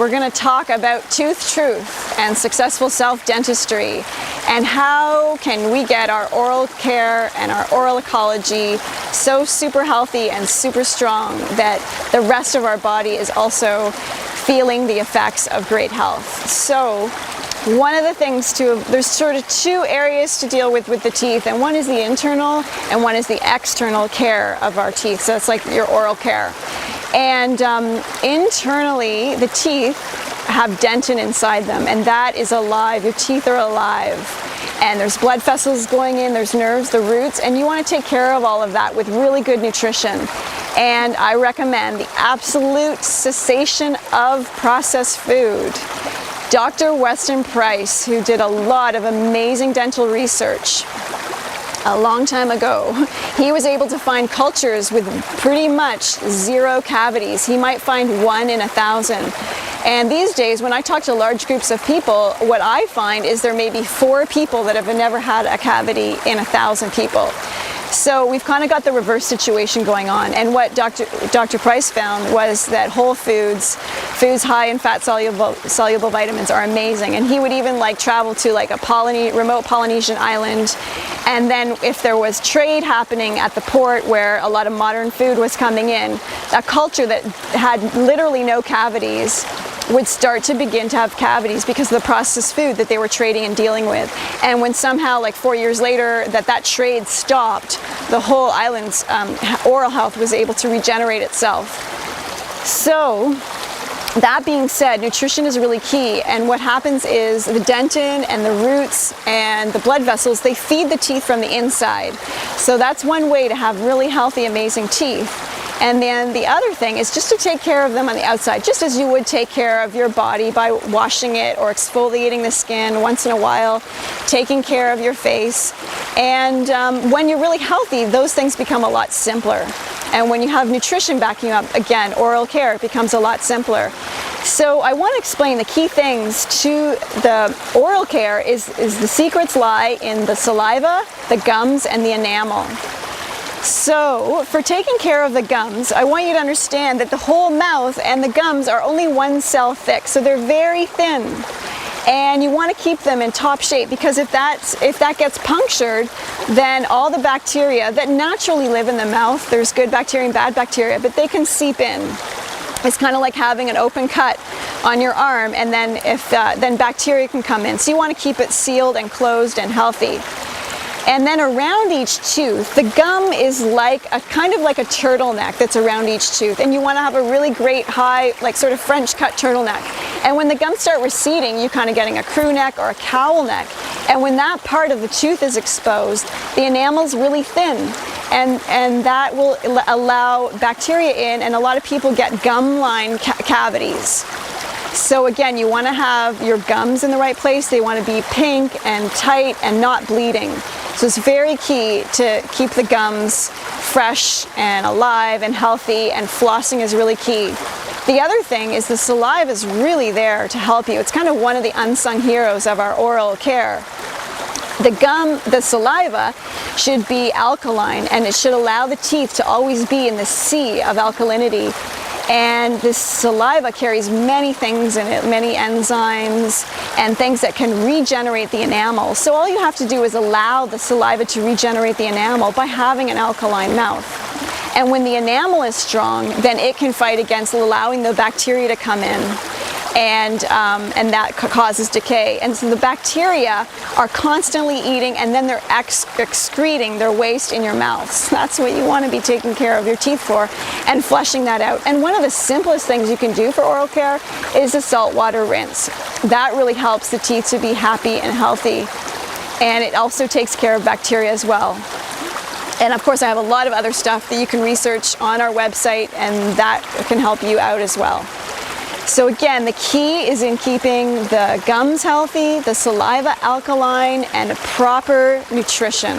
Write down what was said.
we're going to talk about tooth truth and successful self-dentistry, and how can we get our oral care and our oral ecology so super healthy and super strong that the rest of our body is also feeling the effects of great health. So one of the things there's sort of two areas to deal with the teeth, and one is the internal and one is the external care of our teeth. So it's like your oral care. And internally, the teeth have dentin inside them, and that is alive. Your teeth are alive. And there's blood vessels going in, there's nerves, the roots, and you want to take care of all of that with really good nutrition. And I recommend the absolute cessation of processed food. Dr. Weston Price, who did a lot of amazing dental research a long time ago, he was able to find cultures with pretty much 0 cavities. He might find 1 in 1,000. And these days, when I talk to large groups of people, what I find is there may be 4 people that have never had a cavity in 1,000 people. So we've kind of got the reverse situation going on. And what Dr. Price found was that whole foods high in fat soluble vitamins are amazing. And he would even like travel to like a remote Polynesian island. And then if there was trade happening at the port where a lot of modern food was coming in, a culture that had literally no cavities would start to begin to have cavities because of the processed food that they were trading and dealing with. And when somehow, like 4 years later, that trade stopped, the whole island's oral health was able to regenerate itself. So, that being said, nutrition is really key, and what happens is the dentin and the roots and the blood vessels, they feed the teeth from the inside. So that's one way to have really healthy, amazing teeth. And then the other thing is just to take care of them on the outside, just as you would take care of your body by washing it or exfoliating the skin once in a while, taking care of your face. And when you're really healthy, those things become a lot simpler. And when you have nutrition backing up, again, oral care becomes a lot simpler. So I want to explain the key things to the oral care is the secrets lie in the saliva, the gums, and the enamel. So, for taking care of the gums, I want you to understand that the whole mouth and the gums are only 1 cell thick, so they're very thin. And you want to keep them in top shape, because if that gets punctured, then all the bacteria that naturally live in the mouth, there's good bacteria and bad bacteria, but they can seep in. It's kind of like having an open cut on your arm, and then then bacteria can come in. So you want to keep it sealed and closed and healthy. And then around each tooth, the gum is like kind of like a turtleneck that's around each tooth. And you want to have a really great high, like sort of French cut turtleneck. And when the gums start receding, you're kind of getting a crew neck or a cowl neck. And when that part of the tooth is exposed, the enamel's really thin. And that will allow bacteria in, and a lot of people get gum line cavities. So again, you want to have your gums in the right place. They want to be pink and tight and not bleeding. So it's very key to keep the gums fresh and alive and healthy, and flossing is really key. The other thing is the saliva is really there to help you. It's kind of one of the unsung heroes of our oral care. The saliva should be alkaline, and it should allow the teeth to always be in the sea of alkalinity. And this saliva carries many things in it, many enzymes and things that can regenerate the enamel. So all you have to do is allow the saliva to regenerate the enamel by having an alkaline mouth. And when the enamel is strong, then it can fight against allowing the bacteria to come in. And that causes decay. And so the bacteria are constantly eating, and then they're excreting their waste in your mouth. So that's what you want to be taking care of your teeth for, and flushing that out. And one of the simplest things you can do for oral care is a saltwater rinse. That really helps the teeth to be happy and healthy. And it also takes care of bacteria as well. And of course, I have a lot of other stuff that you can research on our website, and that can help you out as well. So again, the key is in keeping the gums healthy, the saliva alkaline, and proper nutrition.